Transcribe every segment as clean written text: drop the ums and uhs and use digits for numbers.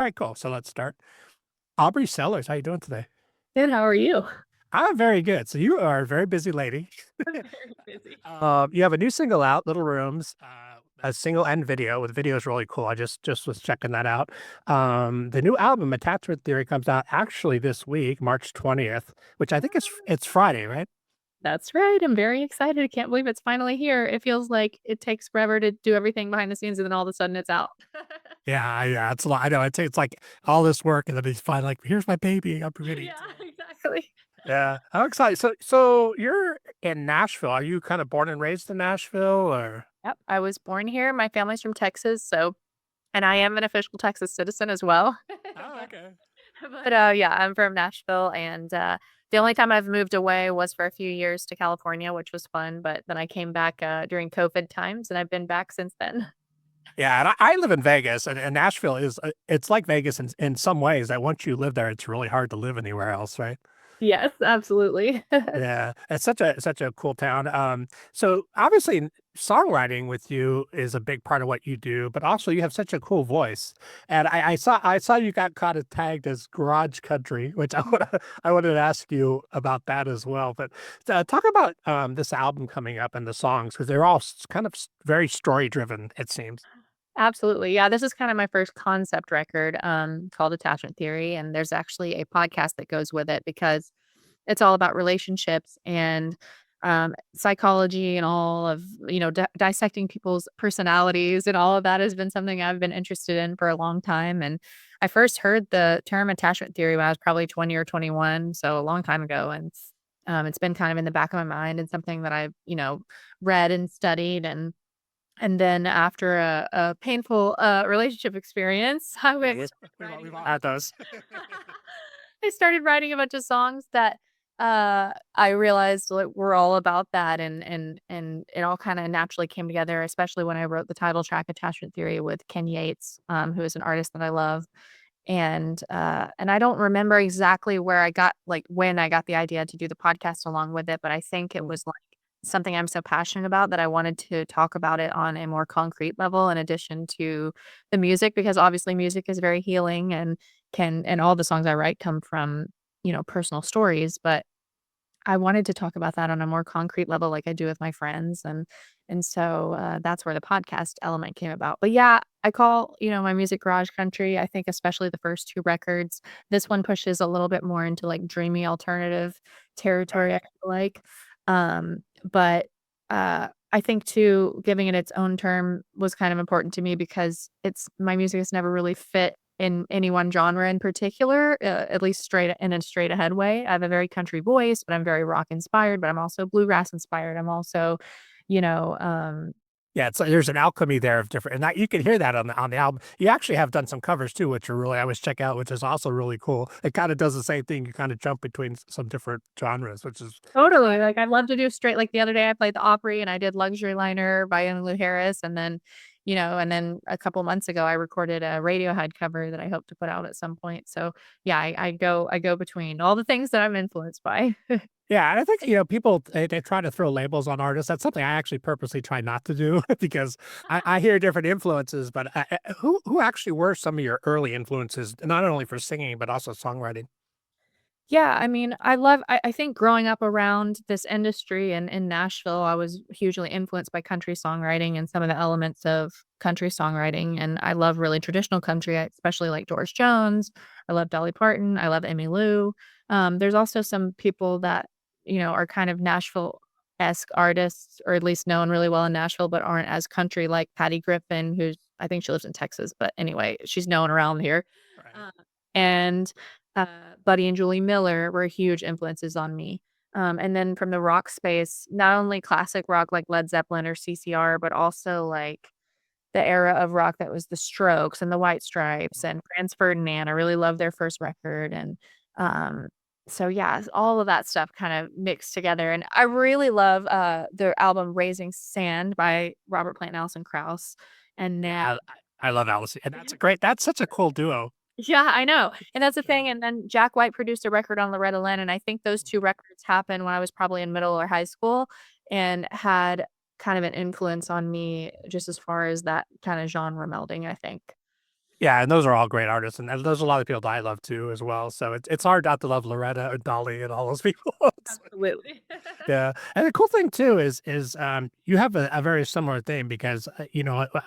All right, cool. So let's start. Aubrie Sellers, how you doing today? Good, how are you? I'm very good. So you are a very busy lady. I'm very busy. You have a new single out, Little Rooms, a single and video. The video is really cool. I just was checking that out. The new album, Attachment Theory, comes out actually this week, March 20th, which I think is it's Friday, right? That's right, I'm very excited, I can't believe it's finally here. It feels like it takes forever to do everything behind the scenes, and then all of a sudden it's out. Yeah, it's a lot. I know. It's like all this work, and then he's finally like, "Here's my baby. I'm ready." Yeah, exactly. Yeah, I'm excited. So you're in Nashville. Are you kind of born and raised in Nashville, or? Yep, I was born here, my family's from Texas, and I am an official Texas citizen as well. Oh, okay. Yeah, I'm from Nashville, and, the only time I've moved away was for a few years to California, which was fun, but then I came back, during COVID times, and I've been back since then. Yeah, and I live in Vegas, and Nashville is it's like Vegas in some ways. That once you live there, it's really hard to live anywhere else, right? Yes, absolutely. Yeah, it's such a cool town. So obviously, songwriting with you is a big part of what you do, but also you have such a cool voice. And I saw you got kind of tagged as garage country, which I wanted to ask you about that as well. But talk about this album coming up and the songs because they're all kind of very story driven. It seems. Absolutely. Yeah, this is kind of my first concept record, called Attachment Theory, and there's actually a podcast that goes with it because it's all about relationships and psychology and all of dissecting people's personalities, and all of that has been something I've been interested in for a long time. And I first heard the term attachment theory when I was probably 20 or 21, so a long time ago, and it's been kind of in the back of my mind and something that I've read and studied. And then after a painful, relationship experience, I went We've, started we've writing all a had those. I started writing a bunch of songs that, I realized, like, were all about that, and it all kinda naturally came together, especially when I wrote the title track, "Attachment Theory," with Ken Yates, who is an artist that I love. And I don't remember exactly where I got like, when I got the idea to do the podcast along with it, but I think it was, like, something I'm so passionate about that I wanted to talk about it on a more concrete level in addition to the music, because obviously music is very healing and all the songs I write come from, personal stories, but I wanted to talk about that on a more concrete level like I do with my friends, and so that's where the podcast element came about. But yeah, I call, my music garage country. I think especially the first 2 records. This one pushes a little bit more into, like, dreamy alternative territory, I Right. feel like. But I think too, giving it its own term was kind of important to me because it's my music has never really fit in any one genre in particular, at least straight in a straight ahead way. I have a very country voice, but I'm very rock inspired, but I'm also bluegrass inspired. I'm also, you know, um Yeah, it's there's an alchemy there of different, and that you can hear that on the album. You actually have done some covers too, which are really I always check out, which is also really cool. It kind of does the same thing. You kind of jump between some different genres, which is Totally, like, I love to do straight like, the other day, I played the Opry, and I did Luxury Liner by Emmylou Harris, and then a couple months ago, I recorded a Radiohead cover that I hope to put out at some point. So, yeah, I go between all the things that I'm influenced by. yeah. And I think people they try to throw labels on artists. That's something I actually purposely try not to do because I hear different influences. But who actually were some of your early influences, not only for singing but also songwriting? Yeah, I mean, I think growing up around this industry in Nashville, I was hugely influenced by country songwriting and some of the elements of country songwriting, and I love really traditional country, I especially like Doris Jones, I love Dolly Parton, I love Emmylou. There's also some people that, are kind of Nashville-esque artists, or at least known really well in Nashville, but aren't as country, like Patty Griffin, who's I think she lives in Texas, but anyway, she's known around here. Right. Uh, and Buddy and Julie Miller were huge influences on me. And then from the rock space, not only classic rock like Led Zeppelin or CCR, but also like the era of rock that was the Strokes and the White Stripes and Franz Ferdinand. I really love their first record. And um, so, yeah, all of that stuff kind of mixed together. And I really love their album Raising Sand by Robert Plant and Alison Krauss. And now Yeah, I love Alice, and that's such a cool duo. Yeah, I know, and that's the Yeah. thing, and then Jack White produced a record on Loretta Lynn, and I think those 2 records happened when I was probably in middle or high school and had kind of an influence on me just as far as that kinda genre melding, I think. Yeah, and those are all great artists, and there's a lot of people that I love too as well. So it's hard not to love Loretta or Dolly and all those people. Absolutely. Yeah, and the cool thing too is you have a very similar thing because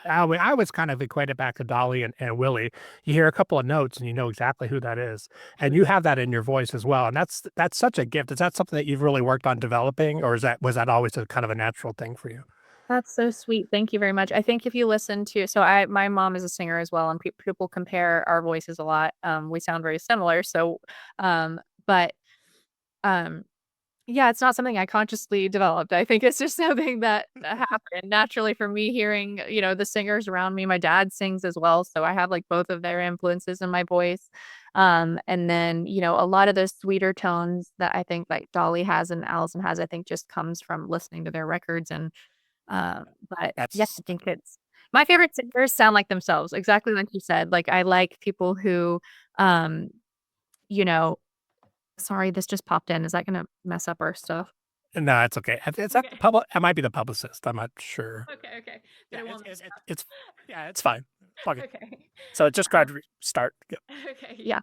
I always kind of equate it back to Dolly and Willie. You hear a couple of notes and you know exactly who that is, and you have that in your voice as well, and that's such a gift. Is that something that you've really worked on developing, or is that was that always a kind of a natural thing for you? That's so sweet. Thank you very much. I think if you listen to so I my mom is a singer as well, and people compare our voices a lot. We sound very similar. So, but um, yeah, it's not something I consciously developed. I think it's just something that happened naturally for me hearing, the singers around me. My dad sings as well, so I have like both of their influences in my voice. And then, a lot of those sweeter tones that I think like Dolly has and Allison has, I think just comes from listening to their records and but yeah, I That's think it's my favorite singers sound like themselves, exactly like you said. Like, I like people who, um, you know sorry, this just popped in. Is that gonna mess up our stuff? no, it's okay. It's that the Okay. public. It might be the publicist. I'm not sure. Okay, okay. Then Yeah, it won't mess up. it's yeah, it's fine. Plug it. Okay. So just go Um, ahead and restart. Yep. okay, yeah.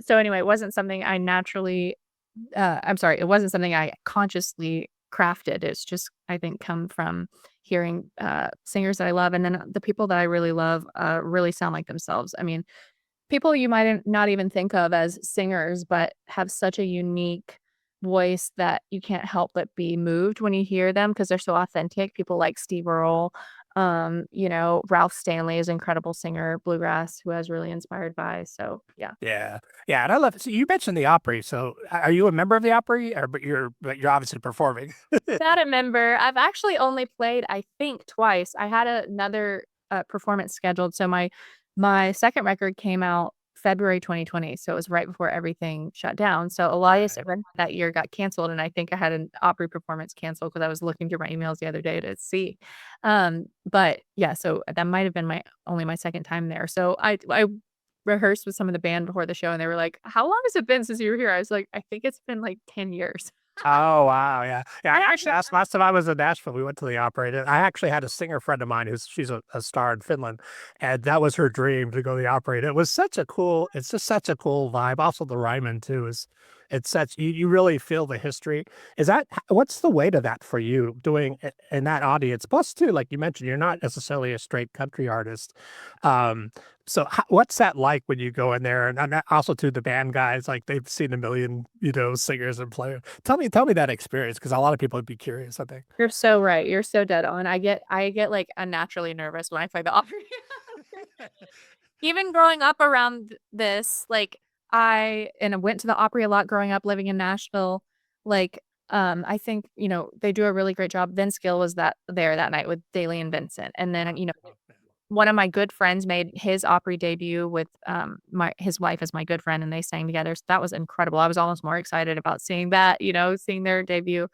So anyway, it wasn't something I I'm sorry, it wasn't something I consciously crafted. It's just, I think, come from hearing, singers that I love, and then the people that I really love, really sound like themselves. I mean, people you might not even think of as singers, but have such a unique voice that you can't help but be moved when you hear them because 'cause they're so authentic. People like Steve Earle, Ralph Stanley is an incredible singer, bluegrass, who I was really inspired by, so yeah. Yeah. Yeah, and I love it. So you mentioned the Opry. So are you a member of the Opry, or but you're obviously performing? Not a member. I've actually only played, I think, twice. I had another, performance scheduled, so my second record came out February 2020, so it was right before everything shut down, so Elias Right. Event that year got canceled, and I think I had an Opry performance canceled because I was looking through my emails the other day to see. But yeah, so that might have been my second time there. So I rehearsed with some of the band before the show, and they were like, "How long has it been since you were here?" I was like, "I think it's been, like, 10 years." Oh, wow, yeah. Yeah, I actually that's last time I was in Nashville, we went to the opera, and I actually had a singer friend of mine she's a star in Finland, and that was her dream to go to the opera, and it's just such a cool vibe. Also, the Ryman too is it's such you really feel the history. What's the weight of that for you doing in that audience? Plus, too, like you mentioned, you're not necessarily a straight country artist. Um, so what's that like when you go in there? And also to the band guys, like they've seen a million, singers and players. Tell me that experience because a lot of people would be curious, I think. You're so right, you're so dead on. I get, like, unnaturally nervous when I play the Opry. Even growing up around this, like, I went to the Opry a lot growing up living in Nashville, like, I think, they do a really great job. Vince Gill was there that night with Dailey and Vincent, and then, Oh, yeah. one of my good friends made his Opry debut with, my his wife is my good friend, and they sang together, so that was incredible. I was almost more excited about seeing that, seeing their debut.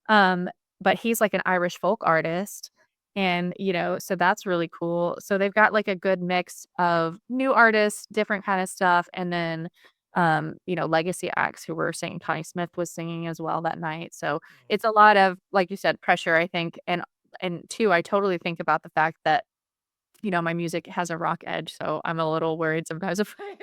Um, but he's like an Irish folk artist and, so that's really cool. So they've got like a good mix of new artists, different kind of stuff, and then, legacy acts who were singing. Connie Smith was singing as well that night. So it's a lot of, like you said, pressure, I think. And two, I totally think about the fact that my music has a rock edge, so I'm a little worried sometimes if I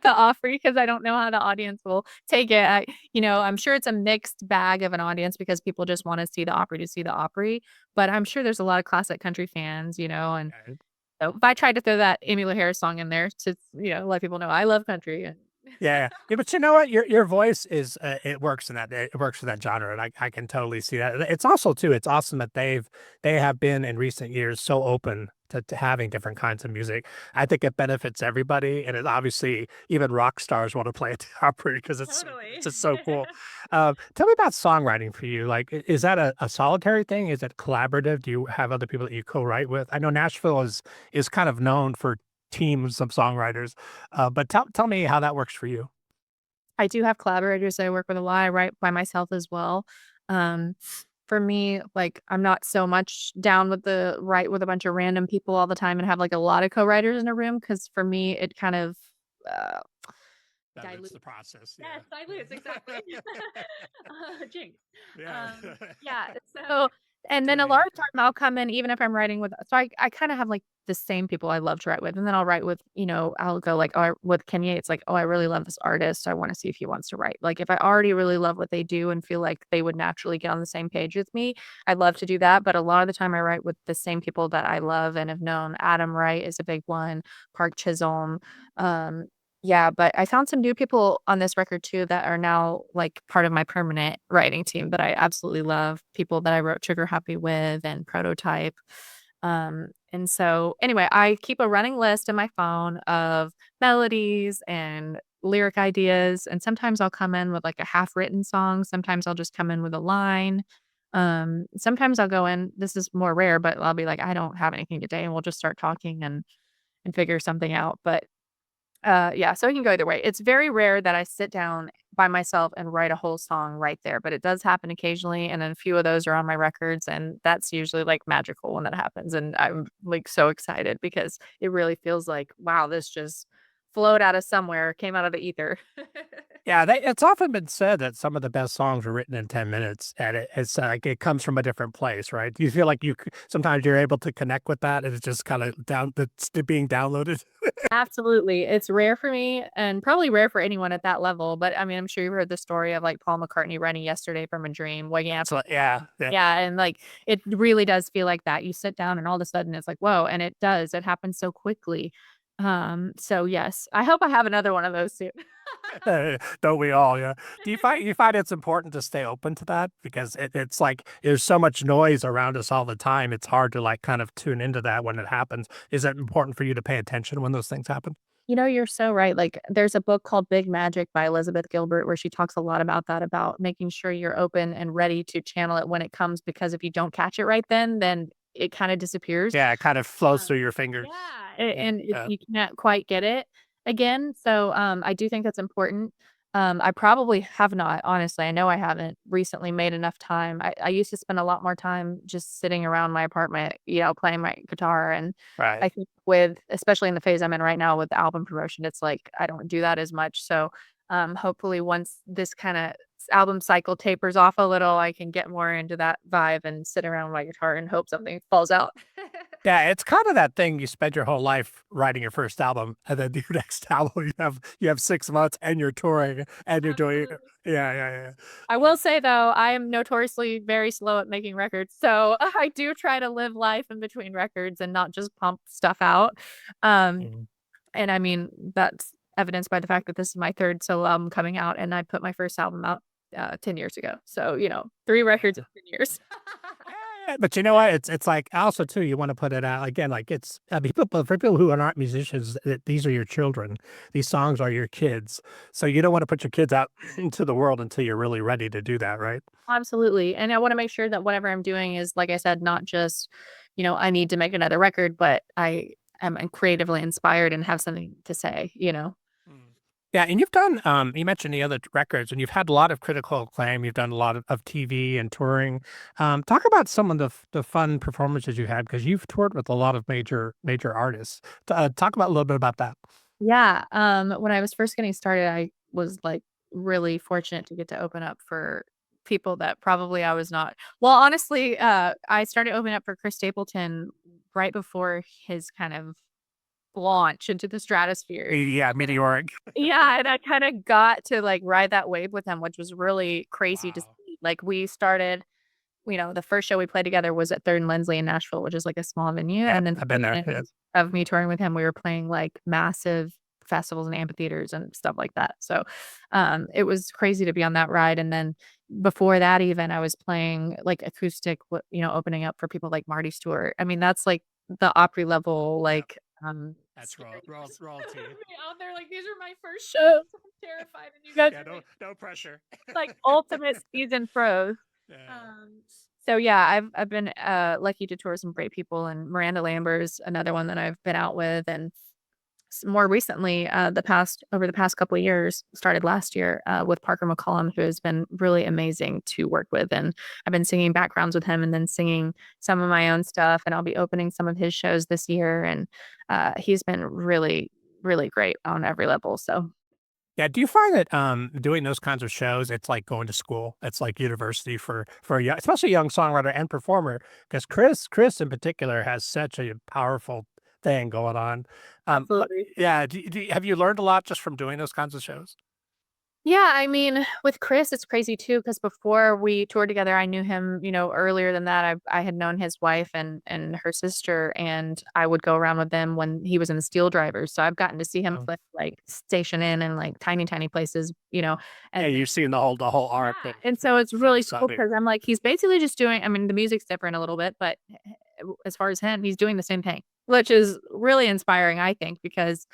the offer because I don't know how the audience will take it. I'm sure it's a mixed bag of an audience because people just wanna see the Opry to see the Opry, but I'm sure there's a lot of classic country fans, and Okay. so if I tried to throw that Emmylou Harris song in there to, let people know I love country and Yeah, yeah, but you know what? Your voice is it works in it works in that genre, and I can totally see that. It's also too, it's awesome that they have been in recent years so open to having different kinds of music. I think it benefits everybody, and it obviously even rock stars want to play at the opera because it's Totally. just so cool. Tell me about songwriting for you. Like, is that a solitary thing? Is it collaborative? Do you have other people that you co-write with? I know Nashville is kind of known for teams of songwriters. But tell me how that works for you. I do have collaborators that I work with a lot. I write by myself as well. Um, for me, like, I'm not so much down with the write with a bunch of random people all the time and have like a lot of co-writers in a room because for me, it kind of uh, It's dilutes. the process, Yes, yeah. dilutes exactly. Jinx. Yeah. Yeah. So And then a tuning. lot of time I'll come in even if I'm writing with so I kinda have, like, the same people I love to write with, and then I'll write with, I'll go, like, with Kenya, it's like, "Oh, I really love this artist, so I wanna see if he wants to write." Like, if I already really love what they do and feel like they would naturally get on the same page with me, I love to do that, but a lot of the time I write with the same people that I love and have known. Adam Wright is a big one, Park Chisholm, um, yeah, but I found some new people on this record too that are now, like, part of my permanent writing team that I absolutely love, people that I wrote Trigger Happy with and Prototype. And so anyway, I keep a running list in my phone of melodies and lyric ideas, and sometimes I'll come in with, like, a half-written song, sometimes I'll just come in with a line. Sometimes I'll go in this is more rare, but I'll be like, "I don't have anything today," and we'll just start talking and figure something out, but yeah, so it can go either way. It's very rare that I sit down by myself and write a whole song right there, but it does happen occasionally, and then a few of those are on my records, and that's usually, like, magical when that happens, and I'm, like, so excited because it really feels like, "Wow, this just flowed out of somewhere, came out of the ether." Yeah, it's often been said that some of the best songs are written in 10 minutes, and it's like it comes from a different place, right? Do you feel like sometimes you're able to connect with that, and it's just kind of it's being downloaded? Absolutely. It's rare for me and probably rare for anyone at that level, but, I mean, I'm sure you've heard the story of, like, Paul McCartney writing "Yesterday" from a dream, waking up. So yeah, yeah. Yeah, and, like, it really does feel like that. You sit down and all of a sudden it's like, "Whoa," and it does. It happens so quickly. So yes, I hope I have another one of those soon. Don't we all? Yeah. Do you find it's important to stay open to that because it's like there's so much noise around us all the time. It's hard to like kind of tune into that when it happens. Is it important for you to pay attention when those things happen? You're so right. Like, there's a book called Big Magic by Elizabeth Gilbert where she talks a lot about that, about making sure you're open and ready to channel it when it comes, because if you don't catch it right then it kinda disappears. Yeah, it kind of flows Uh, through your fingers. yeah, and Yeah. you can't quite get it again, so, I do think that's important. I probably have not, honestly, I know I haven't recently made enough time. I used to spend a lot more time just sitting around my apartment, playing my guitar, and Right. I think with especially in the phase I'm in right now with the album promotion, it's like I don't do that as much, so, hopefully once this kinda album cycle tapers off a little, I can get more into that vibe and sit around my guitar and hope something falls out. Yeah, it's kind of that thing you spend your whole life writing your first album, and then your next album you have 6 months and you're touring and you're doing Absolutely. yeah, yeah, yeah. I will say though, I am notoriously very slow at making records, so I do try to live life in between records and not just pump stuff out. Um, Mhm. and I mean, that's evidenced by the fact that this is my 3rd solo album coming out, and I put my first album out, 10 years ago. So, 3 records in 10 years. Yeah, but you know what? It's like also too, you wanna put it out again, like it's I mean, people for people who are not musicians, these are your children. These songs are your kids. So you don't wanna put your kids out into the world until you're really ready to do that, right? Absolutely, and I wanna make sure that whatever I'm doing is, like I said, not just, I need to make another record, but I am creatively inspired and have something to say, you know? Mm. Yeah, and you've done, you mentioned the other records, and you've had a lot of critical acclaim. You've done a lot of TV and touring. Talk about some of the fun performances you had because you've toured with a lot of major artists. Talk about a little bit about that. Yeah, when I was first getting started, I was, like, really fortunate to get to open up for people that probably I was not. Well, honestly, I started opening up for Chris Stapleton right before his kind of launch into the stratosphere. Yeah, meteoric. Yeah, and I kinda got to, like, ride that wave with him, which was really crazy to Wow. see. Like, we started the first show we played together was at 3rd and Lindsley in Nashville, which is, like, a small venue, Yeah, and then I've the been there. beginning Yes. of me touring with him, we were playing, like, massive festivals and amphitheaters and stuff like that, so, it was crazy to be on that ride, and then before that even, I was playing, like, acoustic, opening up for people like Marty Stewart. I mean, that's, like, the Opry level, Yep. like, That's scariness royalty. me out there, like, "These are my first shows, I'm terrified, and you guys Yeah, are no, no pressure. like ultimate seasoned pros." Yeah. Um, so yeah, I've been lucky to tour some great people, and Miranda Lamber's another one that I've been out with, and more recently, the past couple of years, started last year with Parker McCollum, who has been really amazing to work with, and I've been singing backgrounds with him, and then singing some of my own stuff, and I'll be opening some of his shows this year, and he's been really, really great on every level. So Yeah, do you find that, doing those kinds of shows, it's like going to school? It's like university for a young especially a young songwriter and performer, 'cause Chris in particular has such a powerful thing going on. But Absolutely. yeah, have you learned a lot just from doing those kinds of shows? Yeah, I mean, with Chris, it's crazy too because before we toured together, I knew him, earlier than that. I had known his wife and her sister, and I would go around with them when he was in the Steel Drivers. So I've gotten to see him Oh. play like Station Inn and like tiny, tiny places, Yeah, and you've seen the whole yeah, arc and and so it's so really cool exciting. because I'm like, he's basically just doing. I mean, the music's different a little bit, but as far as him, he's doing the same thing, which is really inspiring, I think, because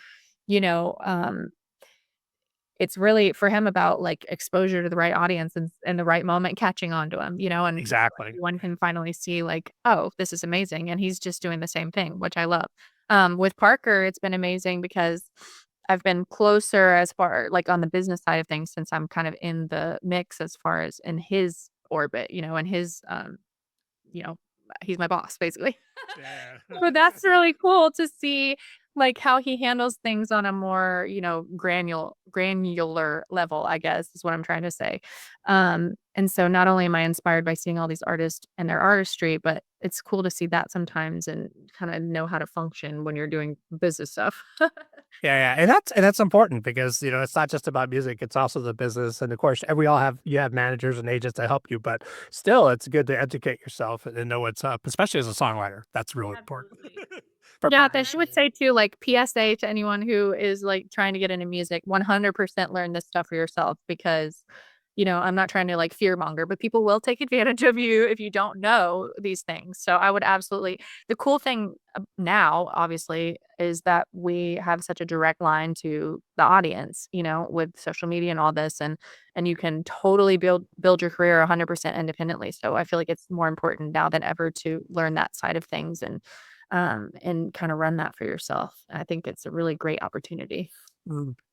you know, um, it's really for him about, like, exposure to the right audience and the right moment catching on to him, and so Exactly. everyone can finally see, like, "Oh, this is amazing," and he's just doing the same thing, which I love. With Parker, it's been amazing because I've been closer as far like, on the business side of things since I'm kind of in the mix as far as in his orbit, and his, you know, he's my boss, basically. Yeah. But that's really cool to see, like, how he handles things on a more, granular level, I guess, is what I'm trying to say. And so not only am I inspired by seeing all these artists and their artistry, but it's cool to see that sometimes and kinda know how to function when you're doing business stuff. Yeah, yeah, and that's important because, it's not just about music, it's also the business, and of course, we all have you have managers and agents that help you, but still, it's good to educate yourself and know what's up, especially as a songwriter. That's really important Absolutely. for Yeah, that she would promotion. say too, like, PSA to anyone who is, like, trying to get into music, 100% learn this stuff for yourself because, I'm not trying to, like, fear monger, but people will take advantage of you if you don't know these things. So I would absolutely the cool thing now, obviously, is that we have such a direct line to the audience, with social media and all this, and you can totally build your career 100% independently. So I feel like it's more important now than ever to learn that side of things and kind of run that for yourself. I think it's a really great opportunity.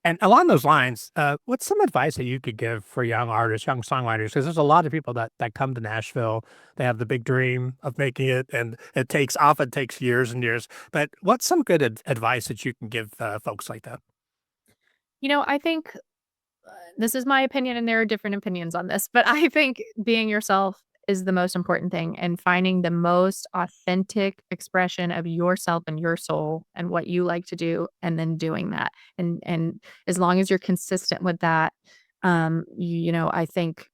And along those lines, what's some advice that you could give for young artists, young songwriters? Because there's a lot of people that come to Nashville, they have the big dream of making it, and it often takes years and years. But what's some good advice that you can give folks like that? I think this is my opinion, and there are different opinions on this, but I think being yourself is the most important thing and finding the most authentic expression of yourself and your soul and what you like to do, and then doing that. And as long as you're consistent with that, I think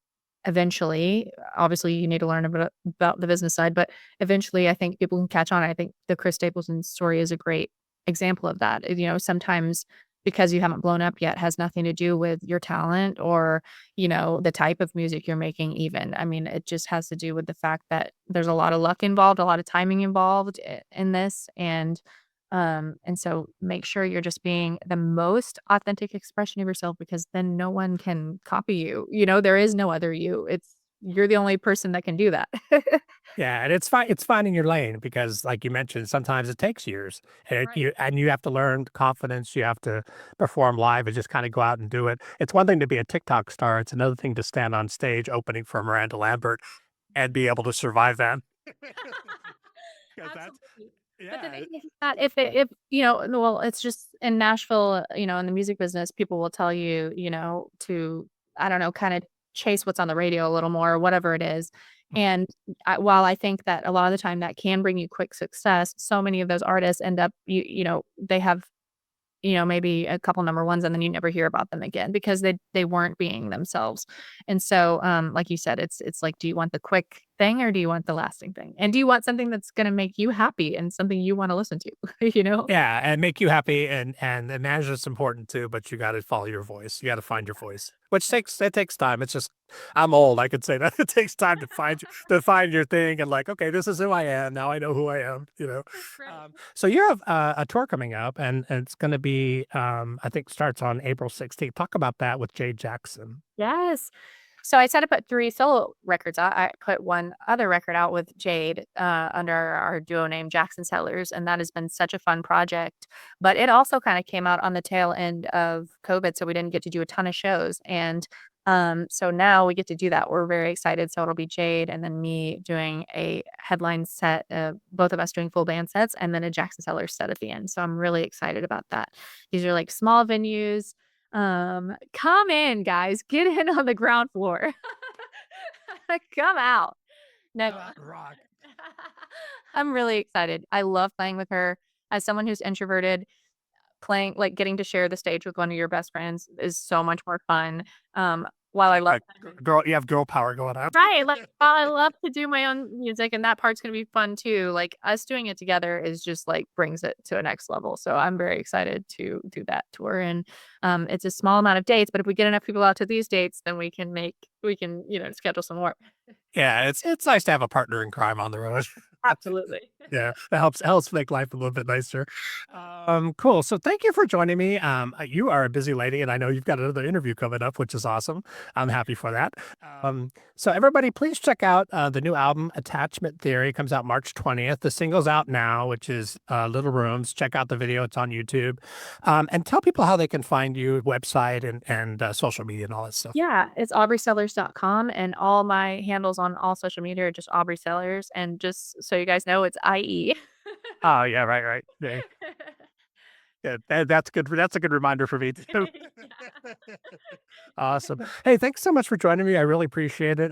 eventually, obviously, you need to learn about the business side, but eventually, I think people can catch on. I think the Chris Stapleton story is a great example of that. Sometimes because you haven't blown up yet has nothing to do with your talent or, the type of music you're making even. I mean, it just has to do with the fact that there's a lot of luck involved, a lot of timing involved in this. And so make sure you're just being the most authentic expression of yourself because then no one can copy you. There is no other you. You're the only person that can do that. Yeah, and it's finding your lane because like you mentioned, sometimes it takes years. Right. And you have to learn confidence, you have to perform live and just kind of go out and do it. It's one thing to be a TikTok star, it's another thing to stand on stage opening for Miranda Lambert and be able to survive that. Because that's Absolutely. But the yeah. thing is that if well, it's just in Nashville, in the music business, people will tell you, to I don't know, kind of chase what's on the radio a little more or whatever it is. And while I think that a lot of the time that can bring you quick success, so many of those artists end up they have maybe a couple number ones and then you never hear about them again because they weren't being themselves. And so, like you said, it's like, do you want the quick thing or do you want the lasting thing? And do you want something that's gonna make you happy and something you wanna listen to, you know? Yeah, and make you happy and management's important too, but you gotta follow your voice. You gotta find your voice, which takes time. It's just I'm old. I could say that it takes time to find your thing and like, okay, this is who I am. Now I know who I am. Right. So you have a tour coming up, and it's going to be, I think, starts on April 16th. Talk about that with Jay Jackson. Yes. So I said I put 3 solo records out. I put 1 other record out with Jade, under our duo name Jackson Sellers, and that has been such a fun project. But it also kinda came out on the tail end of COVID, so we didn't get to do a ton of shows, and, so now we get to do that. We're very excited, so it'll be Jade and then me doing a headline set, both of us doing full band sets, and then a Jackson Sellers set at the end, so I'm really excited about that. These are, like, small venues, Come in, guys. Get in on the ground floor. Come out. No. Rock. I'm really excited. I love playing with her. As someone who's introverted, playing like, getting to share the stage with one of your best friends is so much more fun. While I love Girl, you have girl power going on. right, like, while I love to do my own music and that part's gonna be fun too, like, us doing it together is just, like, brings it to a next level, so I'm very excited to do that tour, and, it's a small amount of dates, but if we get enough people out to these dates, then we can, schedule some more. Yeah, it's nice to have a partner in crime on the road. Absolutely. Yeah, it helps make life a little bit nicer. Cool. So thank you for joining me. You are a busy lady, and I know you've got another interview coming up, which is awesome. I'm happy for that. So everybody, please check out the new album, Attachment Theory. It comes out March 20th. The single's out now, which is Little Rooms. Check out the video; it's on YouTube. And tell people how they can find you, website and social media and all that stuff. Yeah, it's aubriesellers.com, and all my handles on all social media are just Aubrie Sellers, and just so you guys know, it's IE. Oh yeah, right. Yeah, yeah, that's good. That's a good reminder for me too. Awesome. Hey, thanks so much for joining me. I really appreciate it.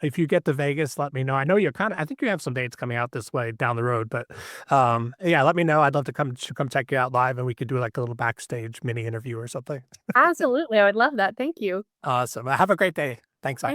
If you get to Vegas, let me know. I know I think you have some dates coming out this way down the road, but yeah, let me know. I'd love to come check you out live and we could do like a little backstage mini interview or something. Absolutely, I would love that, thank you. Awesome. Have a great day. Thanks. Thank